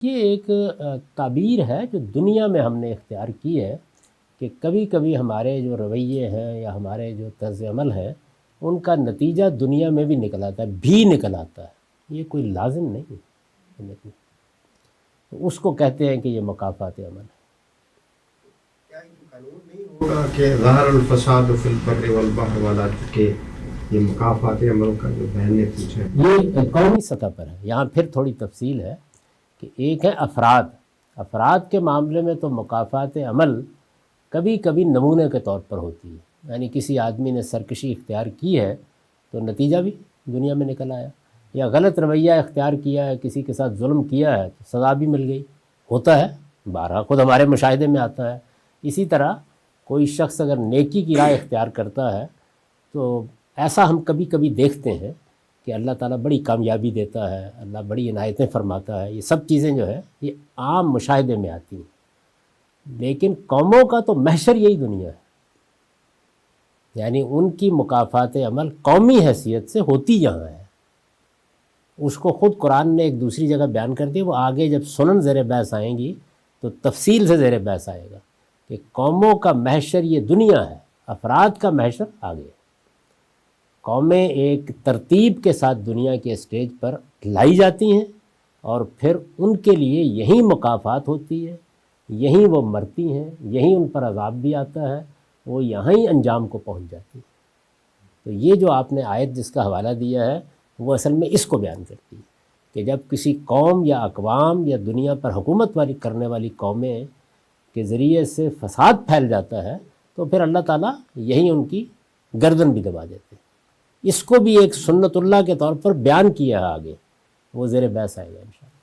یہ ایک تعبیر ہے جو دنیا میں ہم نے اختیار کی ہے کہ کبھی کبھی ہمارے جو رویے ہیں یا ہمارے جو طرز عمل ہے ان کا نتیجہ دنیا میں بھی نکل آتا ہے یہ کوئی لازم نہیں ہے، تو اس کو کہتے ہیں کہ یہ مکافات عمل ہے۔ کیا یہ قانون نہیں ہوگا کہ ظہر الفساد فی البر والبحر والا کہ یہ مکافات عمل کا جو بہن نے پوچھا یہ قومی سطح پر ہے، یہاں پھر تھوڑی تفصیل ہے کہ ایک ہے افراد کے معاملے میں تو مکافات عمل کبھی کبھی نمونے کے طور پر ہوتی ہے، یعنی کسی آدمی نے سرکشی اختیار کی ہے تو نتیجہ بھی دنیا میں نکل آیا، یا غلط رویہ اختیار کیا ہے، کسی کے ساتھ ظلم کیا ہے تو سزا بھی مل گئی، ہوتا ہے بارہا، خود ہمارے مشاہدے میں آتا ہے۔ اسی طرح کوئی شخص اگر نیکی کی راہ اختیار کرتا ہے تو ایسا ہم کبھی کبھی دیکھتے ہیں کہ اللہ تعالیٰ بڑی کامیابی دیتا ہے، اللہ بڑی عنایتیں فرماتا ہے، یہ سب چیزیں جو ہے یہ عام مشاہدے میں آتی ہیں، لیکن قوموں کا تو محشر یہی دنیا ہے، یعنی ان کی مکافات عمل قومی حیثیت سے ہوتی یہاں ہے۔ اس کو خود قرآن نے ایک دوسری جگہ بیان کر دی، وہ آگے جب سنن زیر بحث آئیں گی تو تفصیل سے زیر بحث آئے گا کہ قوموں کا محشر یہ دنیا ہے، افراد کا محشر آگے۔ قومیں ایک ترتیب کے ساتھ دنیا کے اسٹیج پر لائی جاتی ہیں اور پھر ان کے لیے یہیں مکافات ہوتی ہے، یہیں وہ مرتی ہیں، یہیں ان پر عذاب بھی آتا ہے، وہ یہاں ہی انجام کو پہنچ جاتی ہیں۔ تو یہ جو آپ نے آیت جس کا حوالہ دیا ہے وہ اصل میں اس کو بیان کرتی ہے کہ جب کسی قوم یا اقوام یا دنیا پر حکومت کرنے والی قومیں کے ذریعے سے فساد پھیل جاتا ہے تو پھر اللہ تعالیٰ یہیں ان کی گردن بھی دبا دیتے ہیں۔ اس کو بھی ایک سنت اللہ کے طور پر بیان کیا ہے آگے، وہ زیر بحث آئے گا انشاءاللہ۔